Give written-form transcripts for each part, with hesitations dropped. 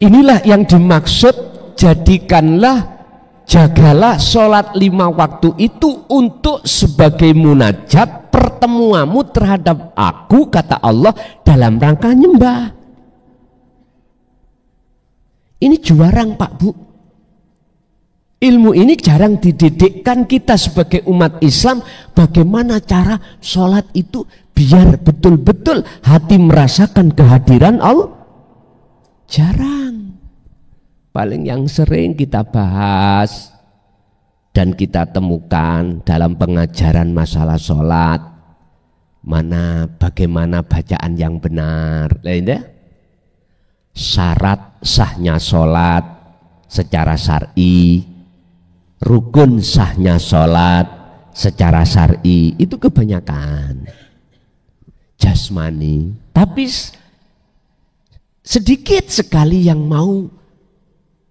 Inilah yang dimaksud, jadikanlah, jagalah sholat 5 waktu itu untuk sebagai munajat pertemuanmu terhadap aku, kata Allah, dalam rangka nyembah. Ini jarang Pak Bu, ilmu ini jarang dididikkan kita sebagai umat Islam. Bagaimana cara sholat itu biar betul-betul hati merasakan kehadiran Allah? Jarang. Paling yang sering kita bahas dan kita temukan dalam pengajaran masalah sholat, bagaimana bacaan yang benar, syarat sahnya sholat secara syar'i, rukun sahnya sholat secara syar'i, itu kebanyakan jasmani, tapi sedikit sekali yang mau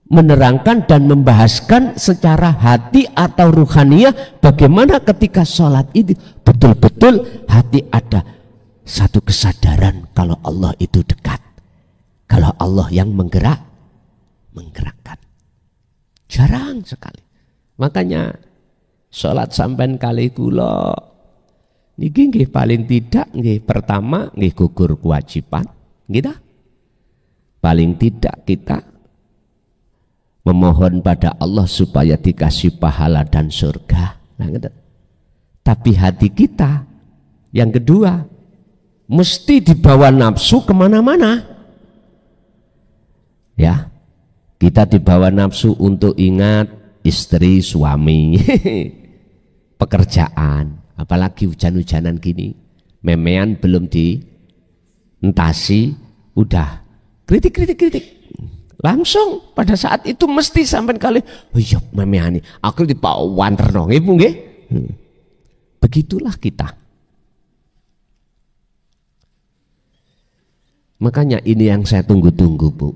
menerangkan dan membahaskan secara hati atau ruhaniyah, bagaimana ketika sholat itu betul-betul hati ada satu kesadaran kalau Allah itu dekat, kalau Allah yang menggerakkan. Jarang sekali. Makanya sholat sampean kali kula niki nggih paling tidak nggih pertama nggih gugur kewajiban, gitu. Paling tidak kita memohon pada Allah supaya dikasih pahala dan surga. Nah, gitu. Tapi hati kita yang kedua mesti dibawa nafsu kemana-mana. Ya, kita dibawa nafsu untuk ingat istri, suami, pekerjaan, apalagi hujan-hujanan gini, memean belum dientasi, udah kritik. Langsung pada saat itu mesti sampai kali, oh iya memeani, aku dipawan terno, ibu nggih. Begitulah kita. Makanya ini yang saya tunggu-tunggu, Bu.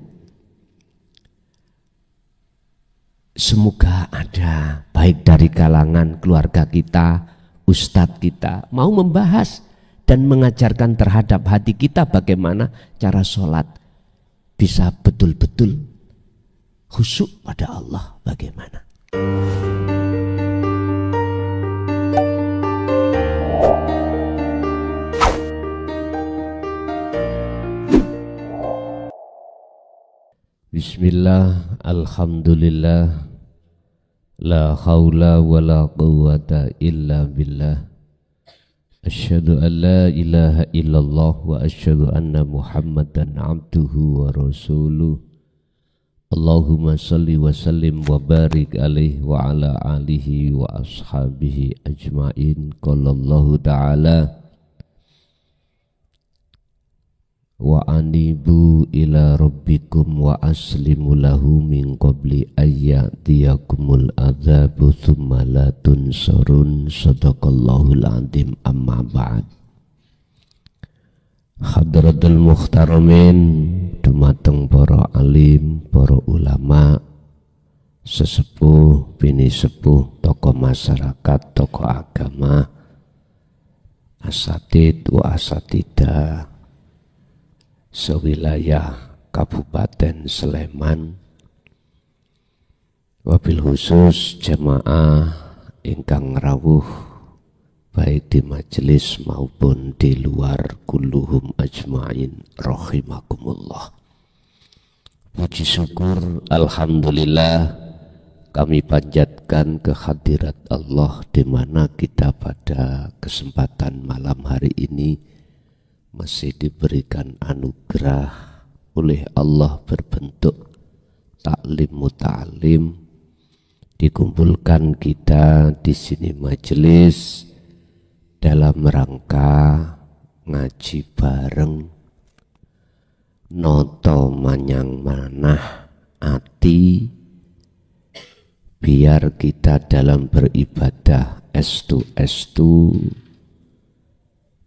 Semoga ada baik dari kalangan keluarga kita, ustadz kita mau membahas dan mengajarkan terhadap hati kita bagaimana cara sholat bisa betul-betul khusyuk pada Allah bagaimana. Bismillah, alhamdulillah, la haula wa la quwwata illa billah. Asyhadu an la ilaha illallah wa asyhadu anna Muhammadan abduhu wa rasuluh. Allahumma salli wa sallim wa barik alaihi wa ala alihi wa ashabihi ajmain. Qala Allah ta'ala wa anibu ila rabbikum wa aslimu lahu min qabli ayyatiyakumul adzabu thumma la tunsarun. Sadaqallahul azim. Amma ba'd. Hadratul muhtaramin, dumateng para alim, para ulama, sesepuh, bini sepuh, tokoh masyarakat, tokoh agama, asatid wa asatidah sewilayah Kabupaten Sleman, wabil khusus jemaah ingkang rawuh baik di majelis maupun di luar, kulluhum ajmain rahimakumullah. Puji syukur alhamdulillah kami panjatkan kehadirat Allah di mana kita pada kesempatan malam hari ini masih diberikan anugerah oleh Allah berbentuk taklim muta'alim, dikumpulkan kita di sini majelis dalam rangka ngaji bareng, noto manyang manah ati, biar kita dalam beribadah estu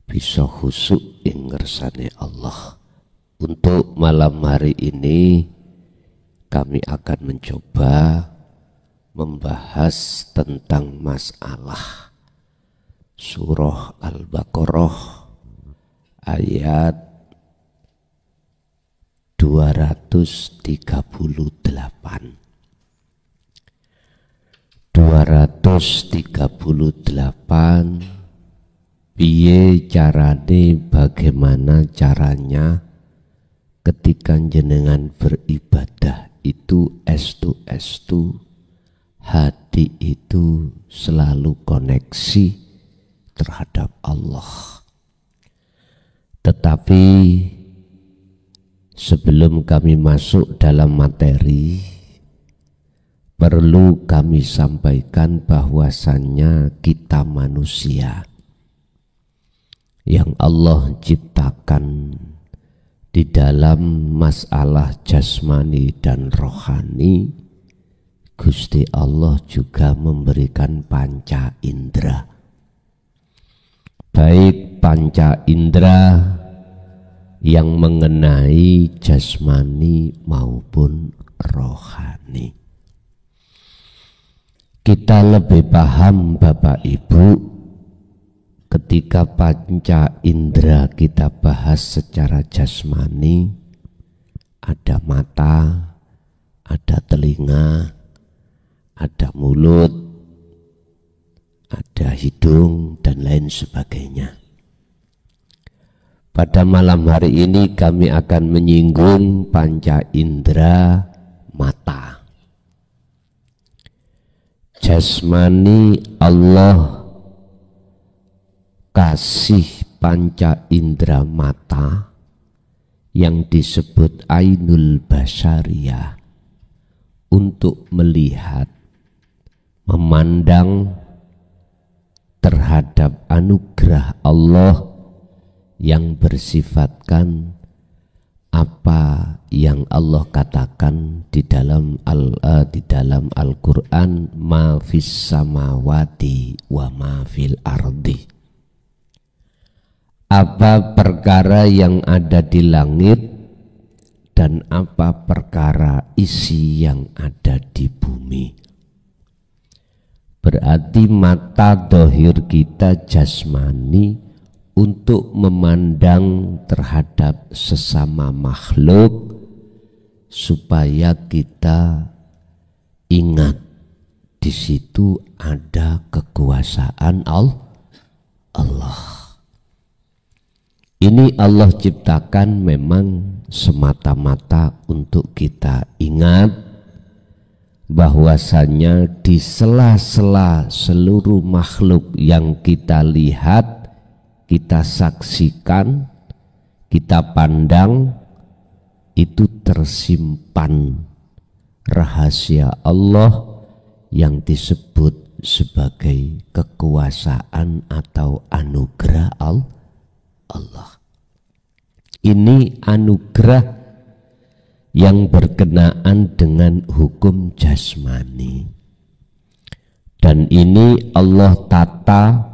bisa khusyuk ing ngersane Allah. Untuk malam hari ini kami akan mencoba membahas tentang masalah surah Al-Baqarah ayat piye carane, bagaimana caranya ketika jenengan beribadah itu estu hati itu selalu koneksi terhadap Allah. Tetapi sebelum kami masuk dalam materi, perlu kami sampaikan bahwasannya kita manusia yang Allah ciptakan di dalam masalah jasmani dan rohani, Gusti Allah juga memberikan panca indera. Baik panca indera yang mengenai jasmani maupun rohani. Kita lebih paham Bapak Ibu ketika panca indera kita bahas secara jasmani, ada mata, ada telinga, ada mulut, ada hidung, dan lain sebagainya. Pada malam hari ini kami akan menyinggung panca indera mata. Jasmani Allah kasih panca indera mata yang disebut ainul basyariyah untuk melihat, memandang terhadap anugerah Allah yang bersifatkan apa yang Allah katakan di dalam Al-Qur'an, ma fis samawati wa ma fil ardi. Apa perkara yang ada di langit dan apa perkara isi yang ada di bumi. Berarti mata dohir kita jasmani untuk memandang terhadap sesama makhluk supaya kita ingat di situ ada kekuasaan Allah. Ini Allah ciptakan memang semata-mata untuk kita ingat bahwasanya di sela-sela seluruh makhluk yang kita lihat, kita saksikan, kita pandang, itu tersimpan rahasia Allah yang disebut sebagai kekuasaan atau anugerah Allah. Ini anugerah yang berkenaan dengan hukum jasmani, dan ini Allah tata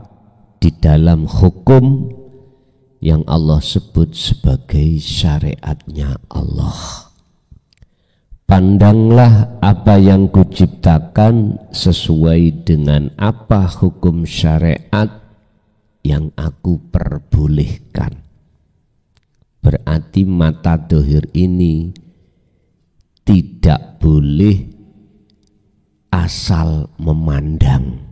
di dalam hukum yang Allah sebut sebagai syariatnya Allah. Pandanglah apa yang kuciptakan sesuai dengan apa hukum syariat yang aku perbolehkan. Berarti mata dohir ini tidak boleh asal memandang,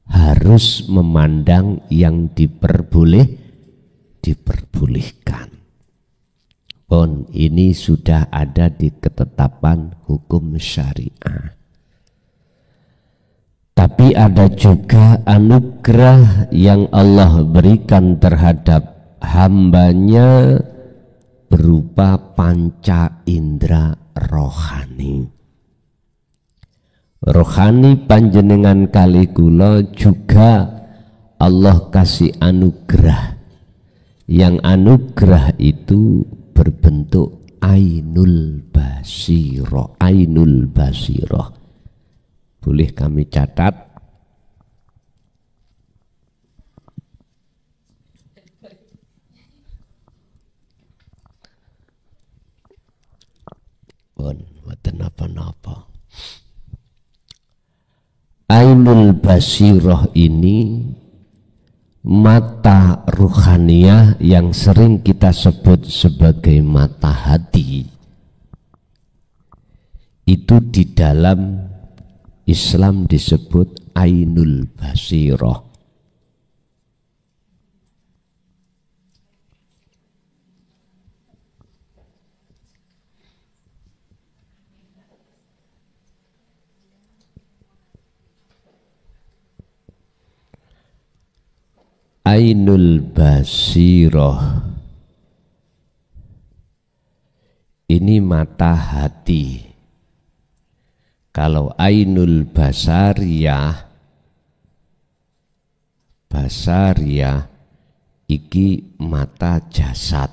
harus memandang yang diperbolehkan. Pun ini sudah ada di ketetapan hukum syariah. Tapi ada juga anugerah yang Allah berikan terhadap hambanya berupa panca indera rohani. Rohani panjenengan kali kula juga Allah kasih anugerah, yang anugerah itu berbentuk ainul basiroh. Ainul basiroh boleh kami catat. Mboten napa-napa. Ainul basiroh ini mata ruhaniyah yang sering kita sebut sebagai mata hati, itu di dalam Islam disebut ainul basirah. Ainul basirah ini mata hati. Kalau ainul basariyah, iki mata jasad.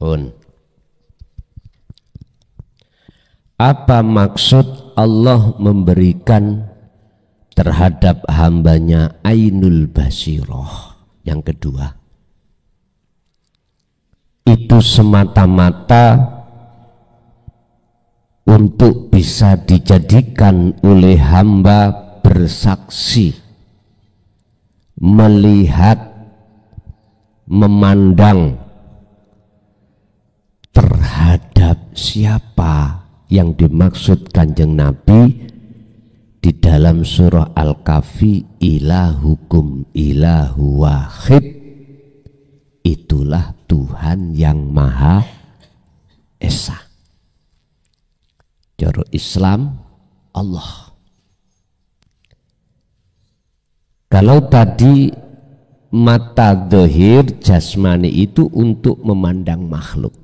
Pun apa maksud Allah memberikan terhadap hambanya ainul basirah? Yang kedua, itu semata-mata untuk bisa dijadikan oleh hamba bersaksi, melihat, memandang terhadap siapa yang dimaksud Kanjeng Nabi di dalam surah Al-Kahfi, ilahukum ilahu wahid, itulah Tuhan yang Maha Esa. Cara Islam Allah. Kalau tadi mata dhahir jasmani itu untuk memandang makhluk,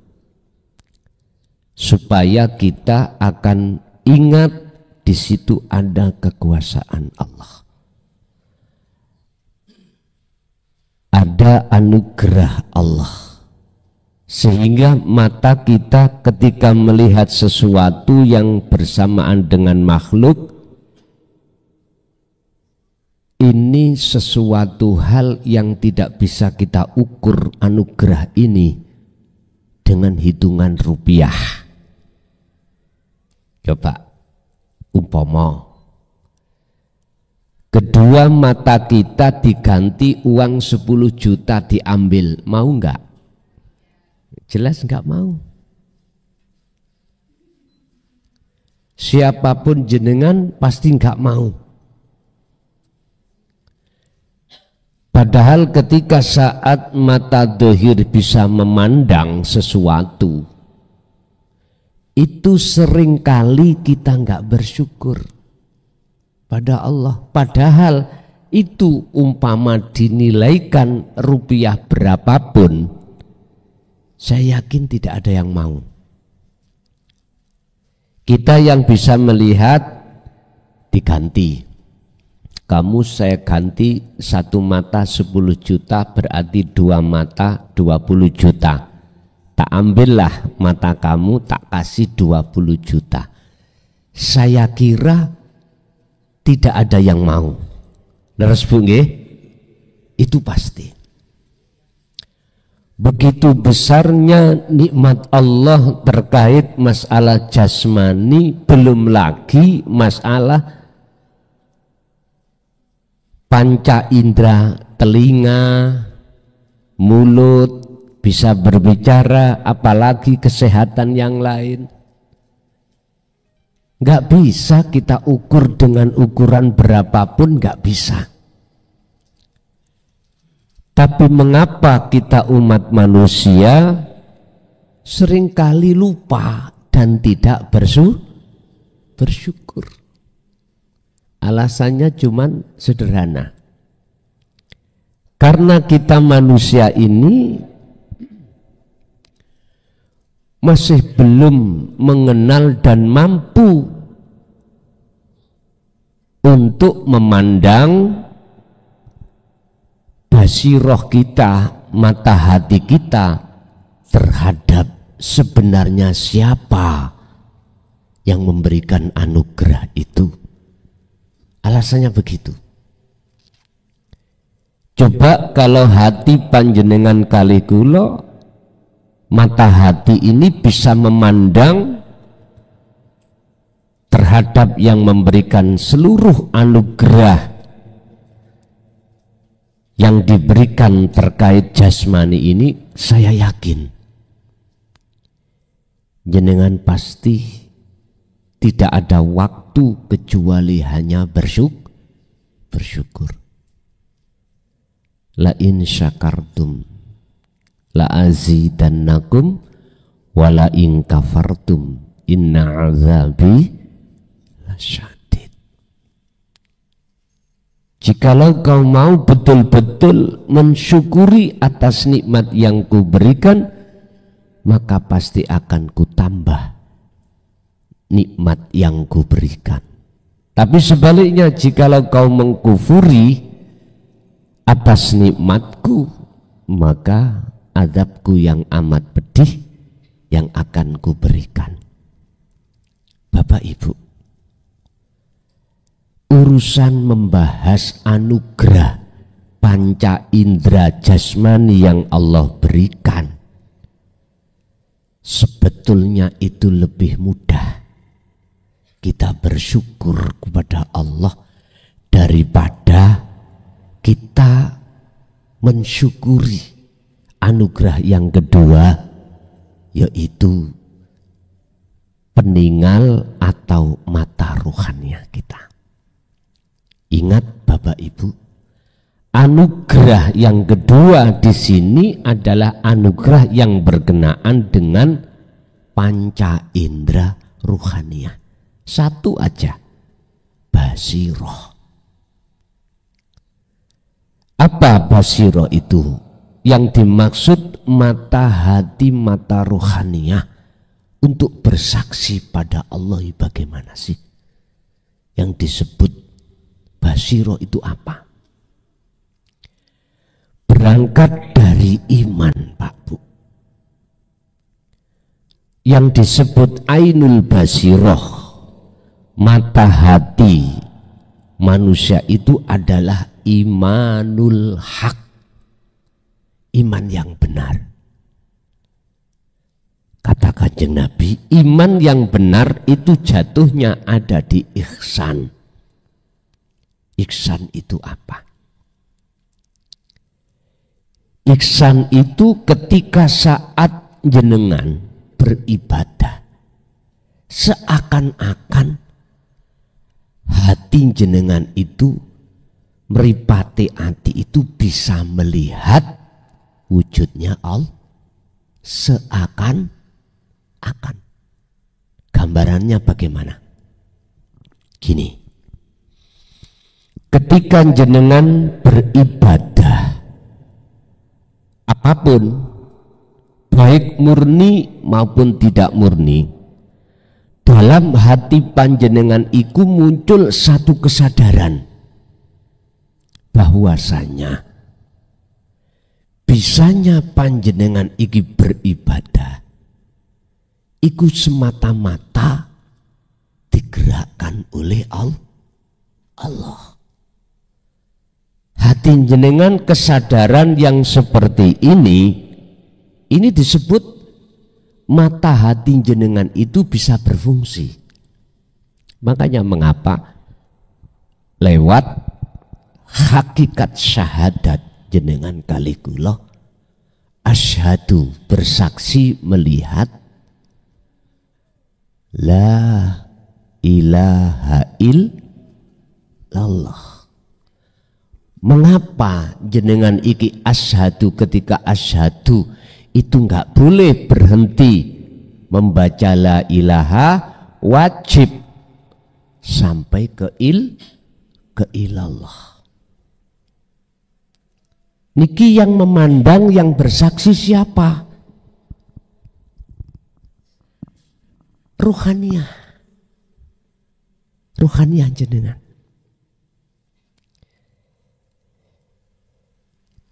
supaya kita akan ingat di situ ada kekuasaan Allah, ada anugerah Allah, sehingga mata kita ketika melihat sesuatu yang bersamaan dengan makhluk, ini sesuatu hal yang tidak bisa kita ukur anugerah ini dengan hitungan rupiah. Coba umpama kedua mata kita diganti uang 10 juta diambil, mau enggak? Jelas enggak mau. Siapapun jenengan pasti enggak mau. Padahal ketika saat mata dhahir bisa memandang sesuatu, itu seringkali kita enggak bersyukur pada Allah. Padahal itu umpama dinilaikan rupiah berapapun, saya yakin tidak ada yang mau. Kita yang bisa melihat diganti. Kamu saya ganti satu mata 10 juta, berarti dua mata 20 juta. Tak ambillah mata kamu, tak kasih 20 juta. Saya kira tidak ada yang mau. Leres Bu nggih? Itu pasti. Begitu besarnya nikmat Allah terkait masalah jasmani, belum lagi masalah panca indera, telinga, mulut, bisa berbicara, apalagi kesehatan yang lain. Nggak bisa kita ukur dengan ukuran berapapun, nggak bisa. Tapi mengapa kita umat manusia seringkali lupa dan tidak bersyukur? Alasannya cuman sederhana. Karena kita manusia ini masih belum mengenal dan mampu untuk memandang basiroh kita, mata hati kita terhadap sebenarnya siapa yang memberikan anugerah itu. Alasannya begitu. Coba kalau hati panjenengan kali kula, mata hati ini bisa memandang terhadap yang memberikan seluruh anugerah yang diberikan terkait jasmani ini, saya yakin jenengan pasti tidak ada waktu kecuali hanya bersyukur. La in syakartum la azidannakum wa la in kafartum inna azabi lasyadid. Jikalau kau mau betul-betul mensyukuri atas nikmat yang kuberikan, maka pasti akan kutambah nikmat yang kuberikan. Tapi sebaliknya, jikalau kau mengkufuri atas nikmatku, maka azabku yang amat pedih yang akan kuberikan. Bapak Ibu, urusan membahas anugerah panca indera jasmani yang Allah berikan, sebetulnya itu lebih mudah kita bersyukur kepada Allah daripada kita mensyukuri anugerah yang kedua, yaitu peninggal atau mata rohaninya kita. Ingat Bapak Ibu, anugerah yang kedua di sini adalah anugerah yang berkenaan dengan panca indera ruhaniyah. Satu aja, basiroh. Apa basiroh itu? Yang dimaksud mata hati, mata ruhaniyah untuk bersaksi pada Allah. Bagaimana sih yang disebut basiro itu apa? Berangkat dari iman, Pak Bu. Yang disebut ainul basiroh, mata hati manusia itu adalah imanul haq, iman yang benar. Kata Kanjeng Nabi, iman yang benar itu jatuhnya ada di ihsan. Ihsan itu apa? Ihsan itu ketika saat jenengan beribadah, seakan-akan hati jenengan itu, meripati hati itu bisa melihat wujudnya Allah, seakan-akan. Gambarannya bagaimana? Gini, ketika jenengan beribadah apapun, baik murni maupun tidak murni, dalam hati panjenengan iku muncul satu kesadaran bahwasanya bisanya panjenengan iki beribadah iku semata-mata digerakkan oleh Allah. Hati jenengan kesadaran yang seperti ini disebut mata hati jenengan itu bisa berfungsi. Makanya mengapa lewat hakikat syahadat jenengan kali kula asyhadu, bersaksi melihat la ilaha illallah. Mengapa jenengan iki asyhadu? Ketika asyhadu itu enggak boleh berhenti membaca la ilaha, wajib sampai ke ilallah. Niki yang memandang, yang bersaksi siapa? Ruhaniyah. Ruhaniyah jenengan.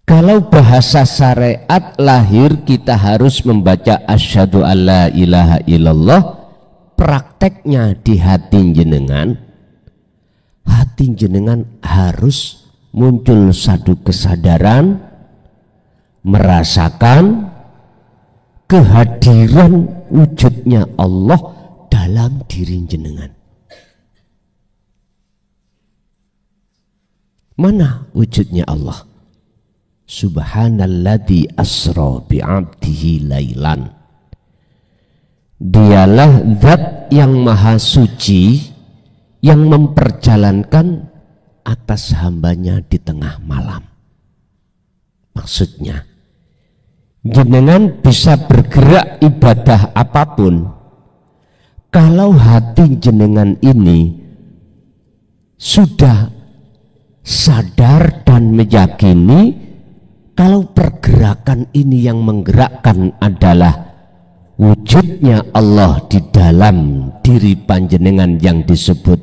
Kalau bahasa syariat lahir kita harus membaca asyhadu alla ilaha illallah. Prakteknya di hati jenengan harus muncul satu kesadaran, merasakan kehadiran wujudnya Allah dalam diri jenengan. Mana wujudnya Allah? Subhanalladzi asra bi'abdihi lailan. Dialah zat yang maha suci yang memperjalankan atas hambanya di tengah malam. Maksudnya, jenengan bisa bergerak ibadah apapun kalau hati jenengan ini sudah sadar dan meyakini kalau pergerakan ini yang menggerakkan adalah wujudnya Allah di dalam diri panjenengan yang disebut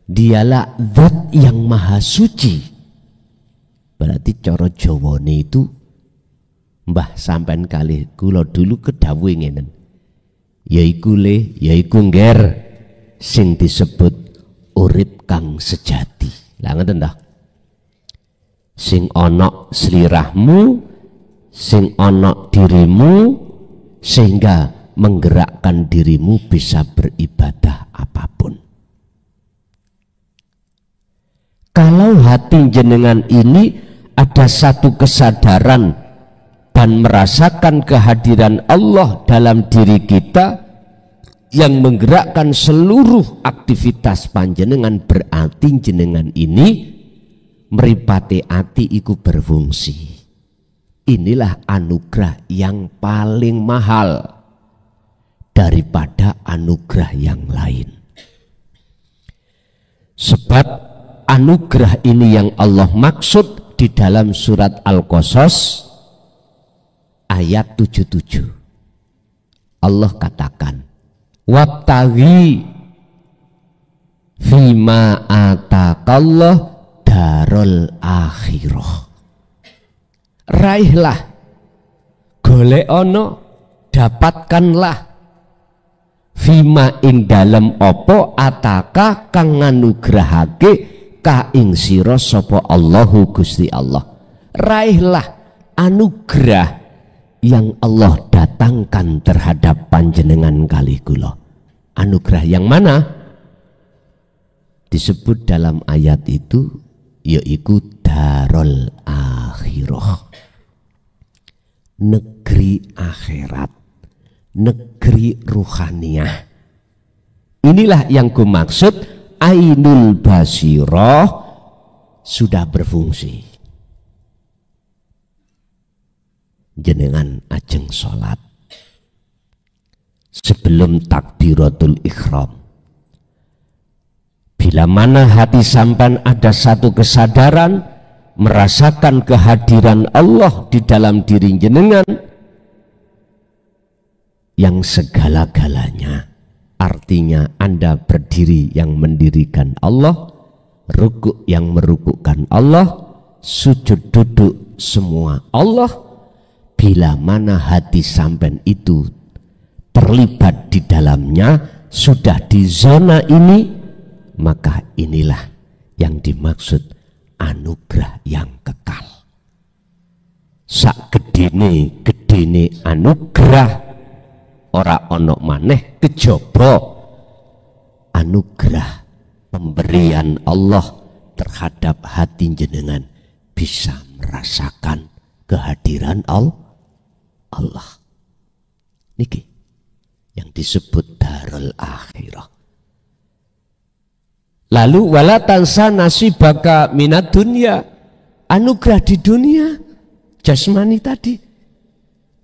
dialah zat yang maha suci. Berarti cara Jawane itu mbah sampean kalih kula dulu kedhawuhe ngenen. Yaiku ngger sing disebut urip kang sejati. Lah ngoten ta? Sing ana slirahmu, sing ana dirimu, sehingga menggerakkan dirimu bisa beribadah apapun. Kalau hati jenengan ini ada satu kesadaran dan merasakan kehadiran Allah dalam diri kita yang menggerakkan seluruh aktivitas panjenengan, berarti jenengan ini mripate ati iku berfungsi. Inilah anugerah yang paling mahal daripada anugerah yang lain. Sebab anugerah ini yang Allah maksud di dalam surat Al-Qasas ayat 77. Allah katakan, wabtaghi fima atakallah darul akhirah. Raihlah, golekana, dapatkanlah fima ing dalem apa ataka kang nganugrahake ka ing sira sapa Allahu Gusti Allah. Raihlah anugerah yang Allah datangkan terhadap panjenengan kali kula. Anugerah yang mana? Disebut dalam ayat itu yaitu darul akhirah, negeri akhirat, negeri ruhaniyah. Inilah yang kumaksud ainul basirah sudah berfungsi. Jenengan ajeng sholat sebelum takbiratul ihram, bila mana hati sampan ada satu kesadaran merasakan kehadiran Allah di dalam diri jenengan yang segala-galanya, artinya Anda berdiri yang mendirikan Allah, rukuk yang merukukkan Allah, sujud duduk semua Allah. Bila mana hati sampan itu terlibat di dalamnya, sudah di zona ini, maka inilah yang dimaksud anugerah yang kekal. Sak gedene anugerah ora ono maneh kejaba anugerah pemberian Allah terhadap hati jenengan bisa merasakan kehadiran Allah. Niki yang disebut darul akhirah. Lalu wala tansa nasibaka minad dunya, anugerah di dunia jasmani tadi,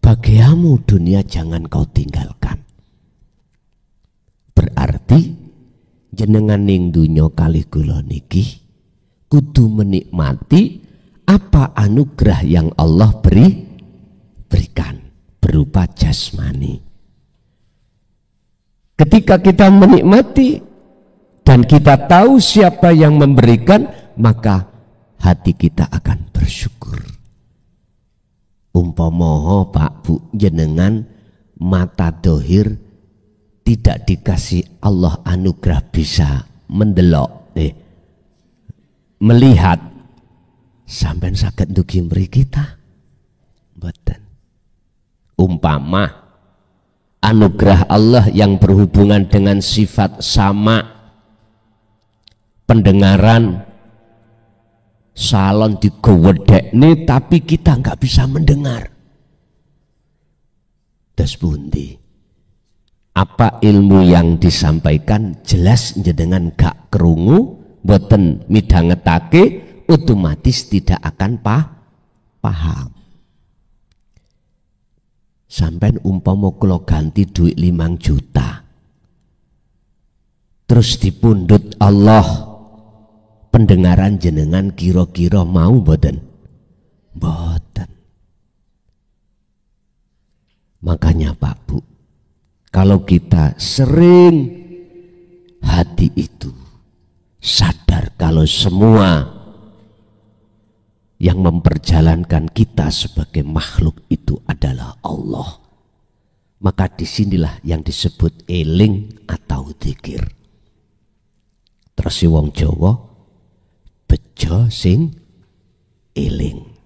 bagiamu dunia jangan kau tinggalkan. Berarti jenengan ning dunya kali kula niki kudu menikmati apa anugerah yang Allah berikan berupa jasmani. Ketika kita menikmati dan kita tahu siapa yang memberikan, maka hati kita akan bersyukur. Umpama Pak Bu jenengan mata dohir tidak dikasih Allah anugerah bisa mendelok, melihat, sampai sakit dugi mberi kita. Mboten. Umpama anugerah Allah yang berhubungan dengan sifat sama, pendengaran, salon digowedekne tapi kita nggak bisa mendengar. Terus pundi? Apa ilmu yang disampaikan jelas jenengan gak krungu, boten midhangetake, otomatis tidak akan paham. Sampai umpama kula ganti duit 5 juta. Terus dipundhut Allah, pendengaran jenengan kira-kira mau boten? Boten. Makanya Pak Bu, kalau kita sering hati itu sadar kalau semua yang memperjalankan kita sebagai makhluk itu adalah Allah, maka disinilah yang disebut eling atau dzikir. Terus wong Jawa bejo sing eling.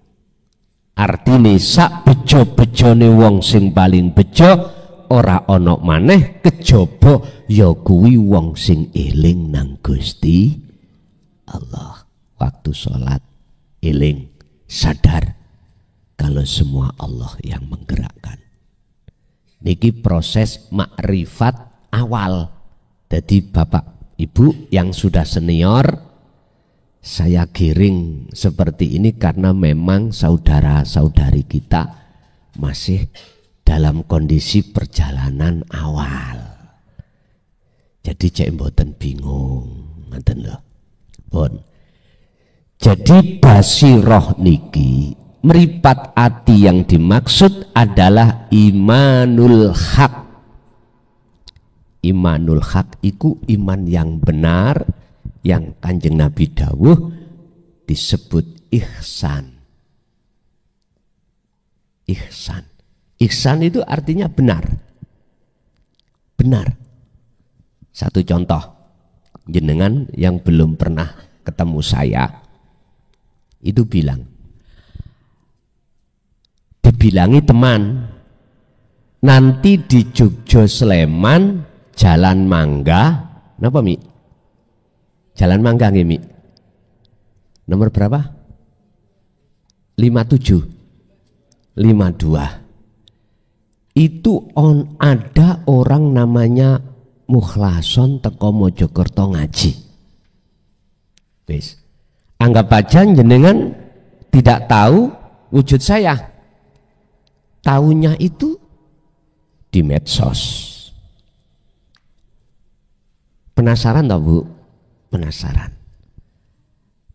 Artine sak bejo-bejone wong sing paling bejo ora ana maneh kejaba ya kuwi wong sing eling nang Gusti Allah. Waktu sholat eling, sadar kalau semua Allah yang menggerakkan. Niki proses makrifat awal. Jadi Bapak Ibu yang sudah senior, saya giring seperti ini karena memang saudara-saudari kita masih dalam kondisi perjalanan awal. Jadi cek mboten bingung, ngoten lho. Pun. Jadi basiroh niki meripat ati yang dimaksud adalah imanul haq. Imanul haq iku iman yang benar, yang Kanjeng Nabi dawuh disebut ihsan. Ihsan. Ihsan itu artinya benar. Benar. Satu contoh, jenengan yang belum pernah ketemu saya itu dibilangi teman, nanti di Jogja Sleman Jalan Mangga, napa Mi? Jalan Mangga nggih Mi? Nomor berapa? 57 52. Itu ada orang namanya Mukhlason teko Mojokerto ngaji. Wis. Anggap aja jenengan tidak tahu wujud saya. Tahunya itu di medsos. Penasaran toh Bu? Penasaran.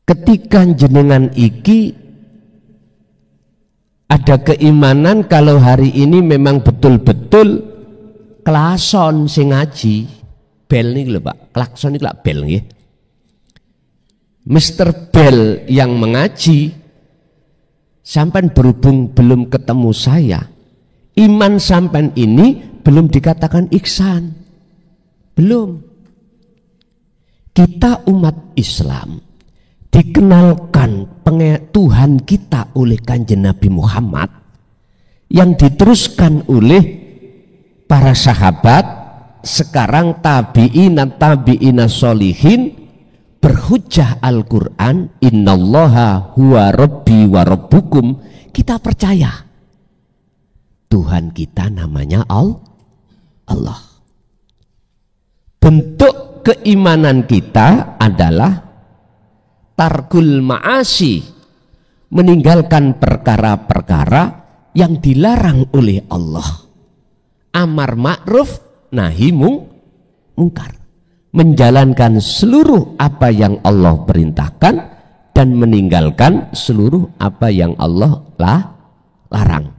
Ketika jenengan iki ada keimanan kalau hari ini memang betul-betul klason sing ngaji, bel nih lho Pak, klakson ini lah bel nggih. Mr. Bell yang mengaji, sampai berhubung belum ketemu saya, iman sampai ini belum dikatakan ihsan, belum. Kita umat Islam dikenalkan Tuhan kita oleh Kanjeng Nabi Muhammad yang diteruskan oleh para sahabat, sekarang tabi'ina sholihin, berhujjah Al-Quran, innallaha huwa rabbi wa rabbukum. Kita percaya Tuhan kita namanya Allah. Bentuk keimanan kita adalah tarkul ma'asi, meninggalkan perkara-perkara yang dilarang oleh Allah. Amar ma'ruf nahi mungkar, menjalankan seluruh apa yang Allah perintahkan dan meninggalkan seluruh apa yang Allah larang.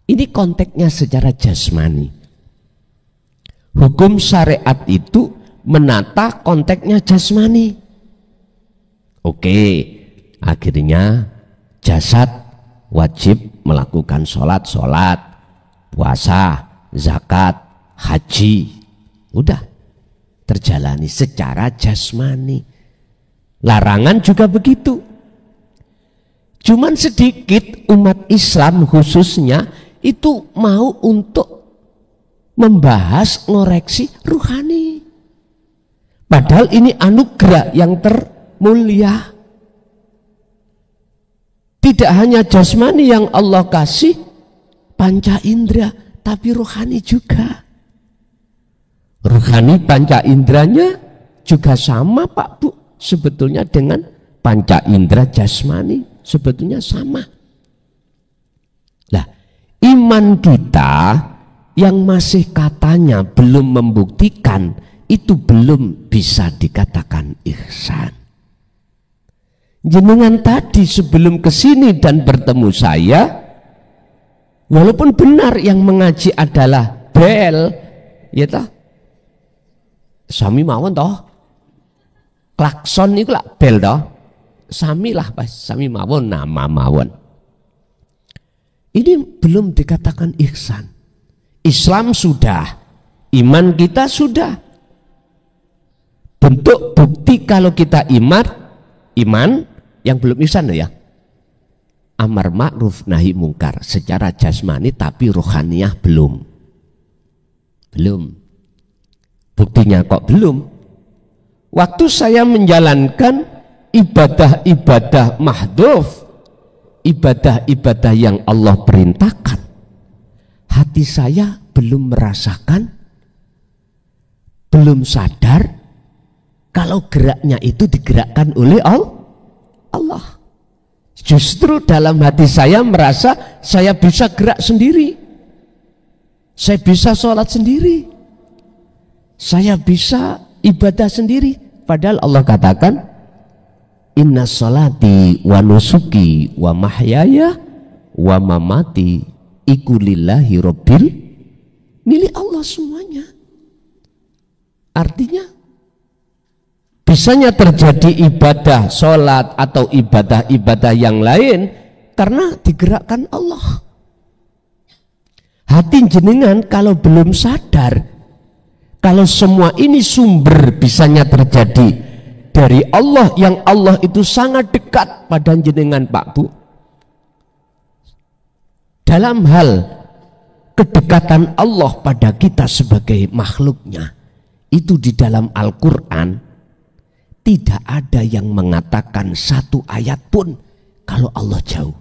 Ini konteksnya secara jasmani. Hukum syariat itu menata konteksnya jasmani. Oke, akhirnya jasad wajib melakukan sholat, puasa, zakat, haji. Udah terjalani secara jasmani. Larangan juga begitu. Cuman sedikit umat Islam khususnya itu mau untuk membahas ngoreksi ruhani. Padahal ini anugerah yang termulia. Tidak hanya jasmani yang Allah kasih, panca indera, tapi rohani juga. Rohani panca inderanya juga sama Pak Bu, sebetulnya dengan panca indera jasmani, sebetulnya sama. Nah, iman kita yang masih katanya belum membuktikan, itu belum bisa dikatakan ihsan. Jenengan tadi sebelum kesini dan bertemu saya, walaupun benar yang mengaji adalah bel, ya toh, sami mawon toh, klakson itu lah bel toh, sami lah pas, sami mawon nama mawon. Ini belum dikatakan ihsan. Islam sudah, iman kita sudah. Bentuk bukti kalau kita iman yang belum ihsan ya, amar ma'ruf nahi mungkar secara jasmani, tapi rohaniyah belum. Buktinya kok belum? Waktu saya menjalankan ibadah-ibadah mahdhuf, ibadah-ibadah yang Allah perintahkan, hati saya belum merasakan, belum sadar kalau geraknya itu digerakkan oleh Allah. Justru dalam hati saya merasa saya bisa gerak sendiri, saya bisa sholat sendiri, saya bisa ibadah sendiri. Padahal Allah katakan, inna sholati wa nusuki wa mahyaya wa mamati iku lillahi rabbil, milik Allah semuanya. Artinya bisanya terjadi ibadah sholat atau ibadah-ibadah yang lain karena digerakkan Allah. Hati jenengan kalau belum sadar kalau semua ini sumber bisanya terjadi dari Allah, yang Allah itu sangat dekat pada jenengan Pak Bu, dalam hal kedekatan Allah pada kita sebagai makhluknya, itu di dalam Al-Quran tidak ada yang mengatakan satu ayat pun kalau Allah jauh.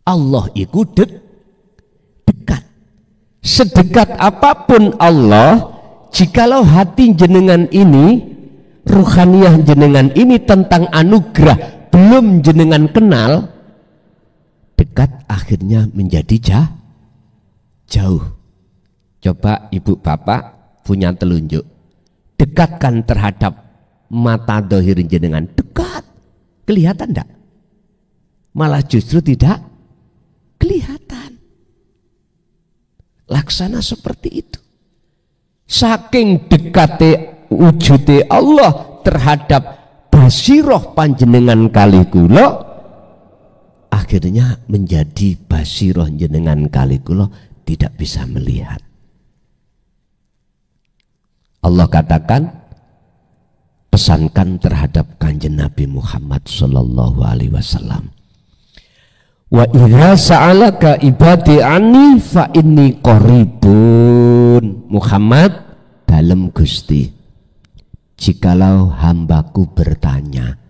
Allah itu dekat. Sedekat apapun Allah, jikalau hati jenengan ini, ruhaniyah jenengan ini tentang anugerah belum jenengan kenal, dekat akhirnya menjadi jauh. Coba ibu bapak punya telunjuk, dekatkan terhadap mata dohir jenengan, dekat, kelihatan enggak? Malah justru tidak kelihatan. Laksana seperti itu. Saking dekate wujude Allah terhadap basiroh panjenengan kali kula, akhirnya menjadi basiroh jenengan kali kula tidak bisa melihat. Allah katakan, pesankan terhadap kanjeng Nabi Muhammad sallallahu alaihi wasallam, wa idza sa'alaka ibadi anni fa inni qaribun. Muhammad, dalem Gusti, jikalau hambaku bertanya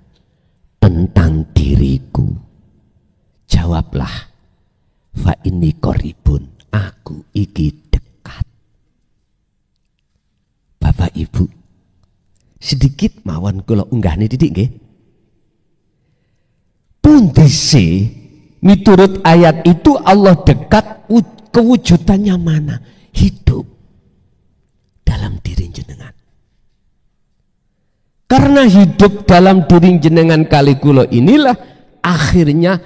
tentang diriku, jawablah, fa inni qaribun, aku iki dekat. Bapak Ibu, sedikit mawon kula unggahne titik nggih. Pundi sih miturut ayat itu Allah dekat, kewujudannya mana? Hidup dalam diri jenengan. Karena hidup dalam diri jenengan kali kula inilah akhirnya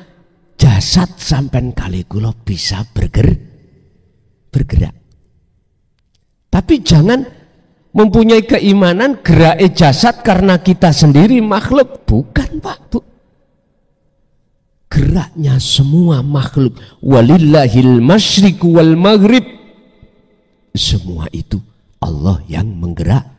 jasad sampean kali kula bisa bergerak. Tapi jangan mempunyai keimanan gerak jasad karena kita sendiri makhluk. Bukan Pak Bu, geraknya semua makhluk. Walillahil masyriq wal maghrib, semua itu Allah yang menggerakkan.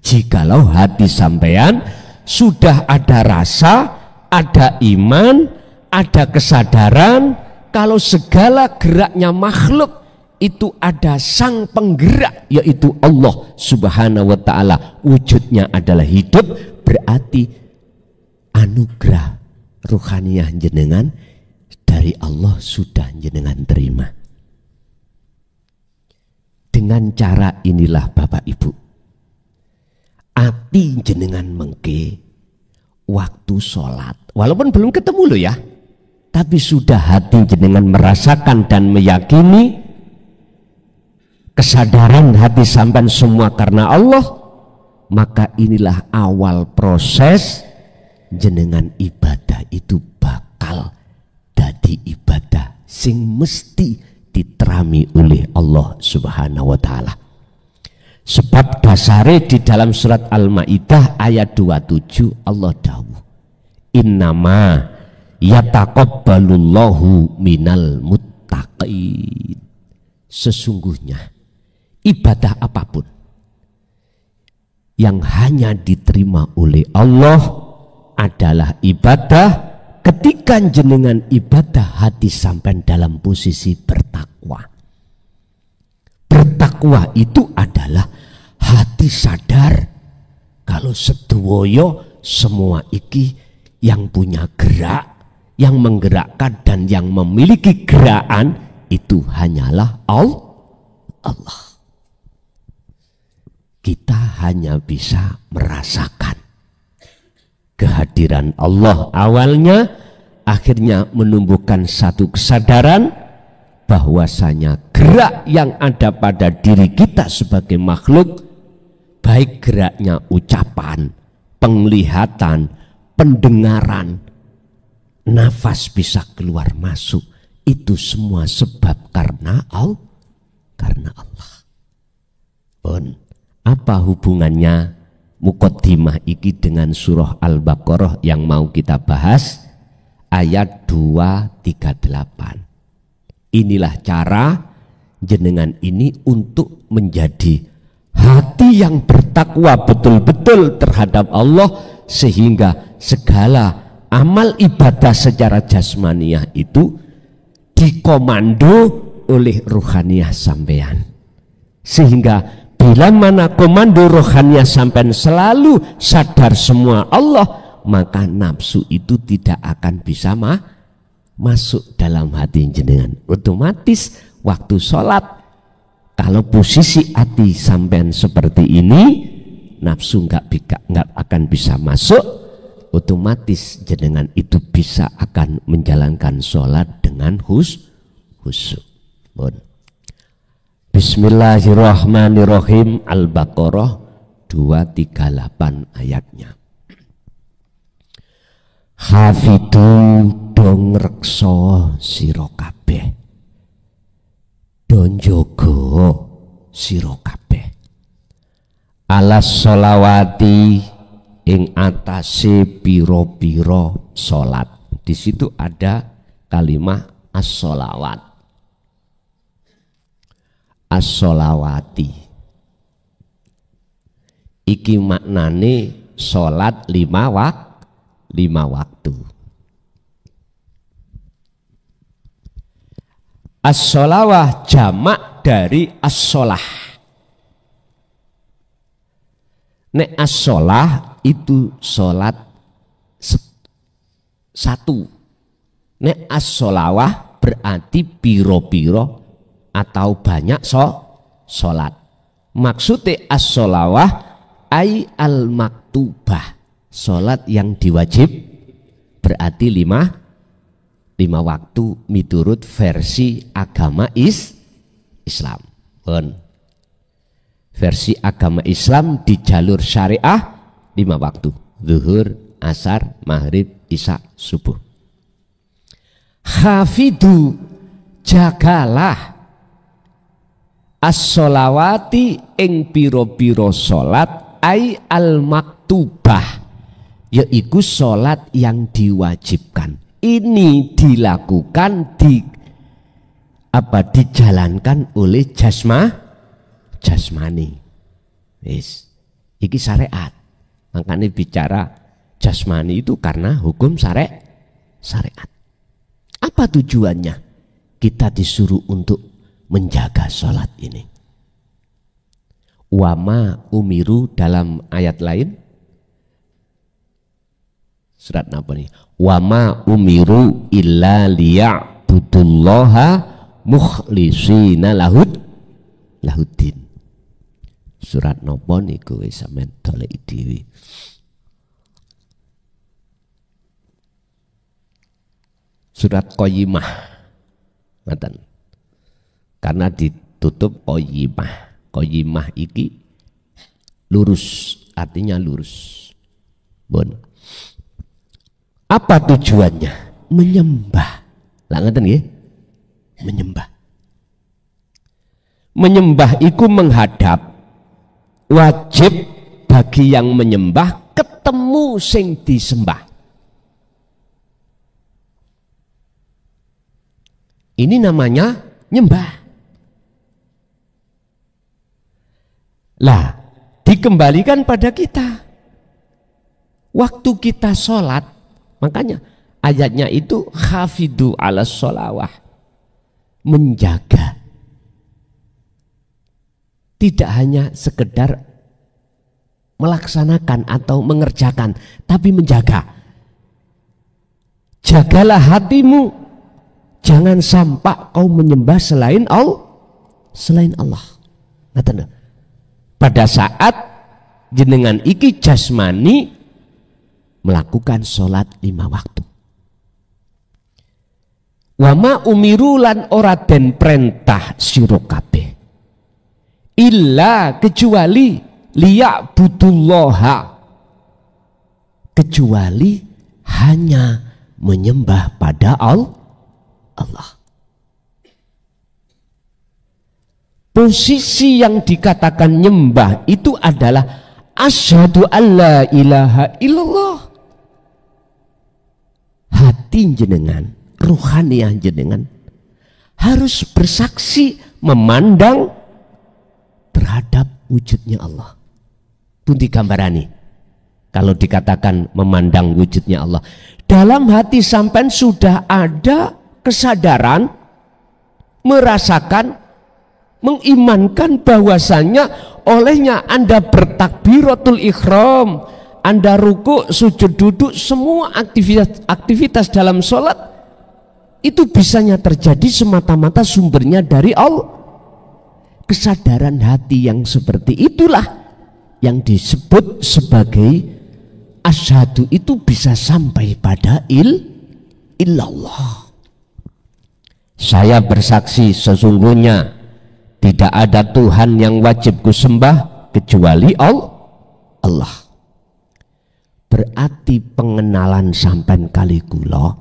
Jikalau hati sampean sudah ada rasa, ada iman, ada kesadaran kalau segala geraknya makhluk itu ada sang penggerak, yaitu Allah subhanahu wa ta'ala, wujudnya adalah hidup, berarti anugerah ruhaniyah jenengan dari Allah sudah jenengan terima. Dengan cara inilah Bapak Ibu, ati jenengan mengke waktu sholat, walaupun belum ketemu loh ya, tapi sudah hati jenengan merasakan dan meyakini, kesadaran hati sampai semua karena Allah, maka inilah awal proses jenengan ibadah itu bakal dadi ibadah sing mesti diterami oleh Allah Subhanahu wa ta'ala. Sebab dasare di dalam surat Al-Maidah ayat 27 Allah dawuh, innama yataqabbalullahu minal muttaqin. Sesungguhnya ibadah apapun yang hanya diterima oleh Allah adalah ibadah ketika jenengan ibadah hati sampai dalam posisi bertakwa. Bertakwa itu adalah hati sadar kalau sedoyo semua iki yang punya gerak, yang menggerakkan dan yang memiliki gerakan itu hanyalah Allah. Kita hanya bisa merasakan kehadiran Allah awalnya, akhirnya menumbuhkan satu kesadaran bahwasanya gerak yang ada pada diri kita sebagai makhluk, baik geraknya ucapan, penglihatan, pendengaran, nafas bisa keluar masuk, itu semua sebab karena Allah. Pun apa hubungannya muqaddimah iki dengan surah Al-Baqarah yang mau kita bahas ayat 238. Inilah cara jenengan ini untuk menjadi hati yang bertakwa betul-betul terhadap Allah, sehingga segala amal ibadah secara jasmaniah itu dikomando oleh ruhaniyah sampean, sehingga bila mana komando rohaniah sampai selalu sadar semua Allah, maka nafsu itu tidak akan bisa masuk dalam hati jenengan. Otomatis waktu sholat, kalau posisi hati sampai seperti ini, nafsu nggak akan bisa masuk. Otomatis jenengan itu bisa akan menjalankan sholat dengan khusyuk. Bismillahirrahmanirrahim. Al-Baqarah 238 ayatnya. Hafidhu dong reksa sira kabeh, don jaga sira kabeh, alas sholawati ing atase piro-piro salat. Di situ ada kalimat as-sholawat, as-sholawati. Iki maknane salat 5 waktu. As-sholawah jamak dari as-sholah. Nek as-sholah itu sholat satu. Nek as-sholawah berarti piro-piro atau banyak sholat. Maksudnya as-sholawah ay al-maktubah, sholat yang diwajib, berarti 5 waktu miturut versi agama Islam. Versi agama Islam di jalur syariah 5 waktu, zuhur, asar, maghrib, isya, subuh. Hafidhu jagalah as-sholawati ing piro-piro sholat ay al-maktubah, yaitu sholat yang diwajibkan. Ini dilakukan dijalankan oleh jasmani. Iki syariat. Makanya bicara jasmani itu karena hukum syariat. Apa tujuannya? Kita disuruh untuk menjaga sholat ini. Wama umiru dalam ayat lain. Surat apa nih? wa ma umiru illa liya'budullaha mukhlishina lahuddin. Surat nopo niku wis sampeyan doleki dhewe. Surat Qayyimah. Ngoten. Karena ditutup Qayyimah. Qayyimah iki lurus, artinya lurus. Bon. Apa tujuannya? Menyembah. Lah ngoten nggih? Menyembah. Menyembah iku menghadap, wajib bagi yang menyembah ketemu sing disembah. Ini namanya nyembah. Lah, dikembalikan pada kita. Waktu kita sholat, makanya ayatnya itu hafidu ala sholawah, menjaga. Tidak hanya sekedar melaksanakan atau mengerjakan, tapi menjaga. Jagalah hatimu, jangan sampai kau menyembah selain Allah. Pada saat jenengan iki jasmani melakukan sholat 5 waktu. Wa ma umiru lan ora den perintah sira kabeh illa kecuali liya'budullaha, kecuali hanya menyembah pada Allah. Posisi yang dikatakan nyembah itu adalah asyhadu alla ilaha illallah. Hati jenengan, ruhaniyah jenengan harus bersaksi memandang terhadap wujudnya Allah. Pundi gambarani kalau dikatakan memandang wujudnya Allah, dalam hati sampean sudah ada kesadaran, merasakan, mengimankan bahwasannya olehnya Anda bertakbiratul ihram, Anda ruku, sujud, duduk, semua aktivitas dalam sholat itu bisanya terjadi semata-mata sumbernya dari Allah. Kesadaran hati yang seperti itulah yang disebut sebagai asyhadu, itu bisa sampai pada illallah. Saya bersaksi sesungguhnya tidak ada Tuhan yang wajib kusembah kecuali Allah. Berarti pengenalan sampan kali kula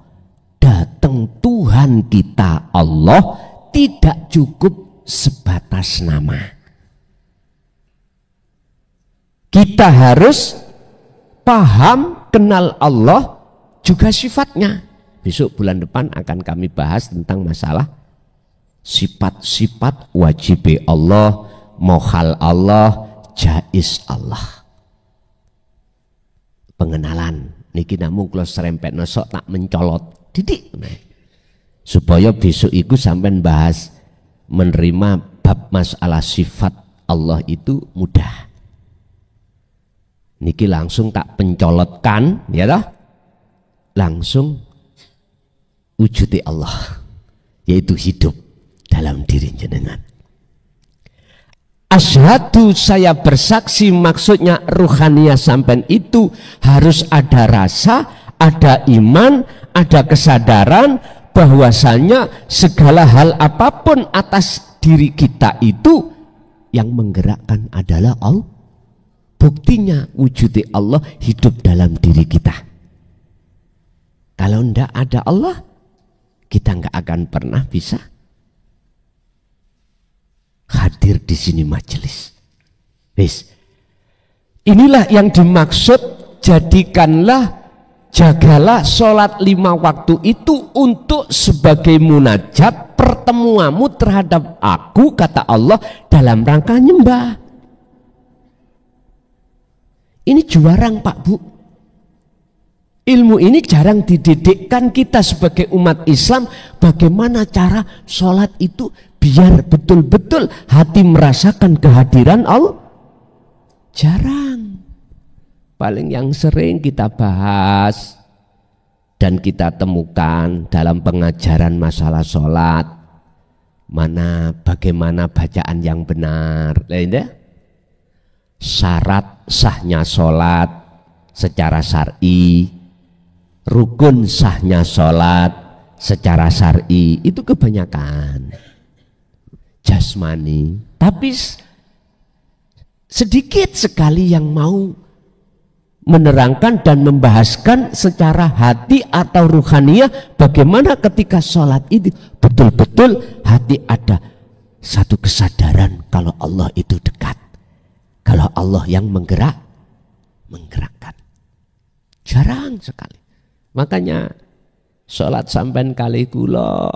datang Tuhan kita Allah tidak cukup sebatas nama. Kita harus paham, kenal Allah juga sifatnya. Besok bulan depan akan kami bahas tentang masalah sifat-sifat wajib Allah, mohal Allah, jaiz Allah. Pengenalan niki namung kula serempet nosok tak mencolot didik supaya besok iku sampean bahas menerima bab masalah sifat Allah itu mudah. Niki langsung tak pencolotkan, ya toh? Langsung wujudi Allah, yaitu hidup dalam diri jenengan. Asyhadu, saya bersaksi, maksudnya ruhaniyah sampean itu harus ada rasa, ada iman, ada kesadaran bahwasanya segala hal apapun atas diri kita itu yang menggerakkan adalah Allah. Buktinya wujudi Allah hidup dalam diri kita. Kalau tidak ada Allah, kita nggak akan pernah bisa hadir di sini majelis. Inilah yang dimaksud, jadikanlah, jagalah sholat 5 waktu itu untuk sebagai munajat pertemuanmu terhadap aku, kata Allah, dalam rangka nyembah. Ini jarang Pak Bu. Ilmu ini jarang dididikkan kita sebagai umat Islam. Bagaimana cara sholat itu biar betul-betul hati merasakan kehadiran Allah. Jarang. Paling yang sering kita bahas Dan kita temukan dalam pengajaran masalah sholat, bagaimana bacaan yang benar. Syarat sahnya sholat secara syar'i, rukun sahnya sholat secara syar'i, itu kebanyakan jasmani. Tapi sedikit sekali yang mau menerangkan dan membahaskan secara hati atau ruhaniyah, bagaimana ketika sholat itu betul-betul hati ada satu kesadaran kalau Allah itu dekat, kalau Allah yang menggerakkan. Jarang sekali. Makanya sholat sampean kali kula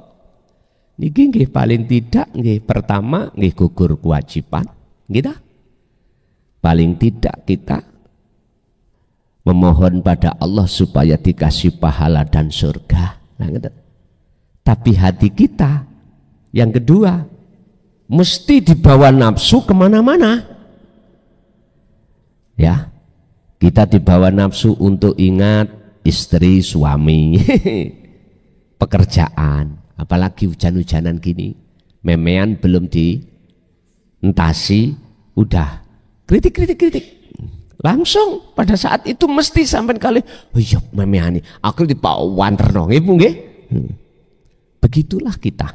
niki nggih paling tidak nggih pertama nggih gugur kewajiban, nggih. Paling tidak kita memohon pada Allah supaya dikasih pahala dan surga. Tapi hati kita yang kedua mesti dibawa nafsu kemana-mana. Ya, kita dibawa nafsu untuk ingat istri, suami, pekerjaan. Apalagi hujan-hujanan gini, memean belum dientasi, udah kritik. Langsung pada saat itu mesti sampai kali, oh iya memeani, aku dipawan ternong ibu nggih. Begitulah kita.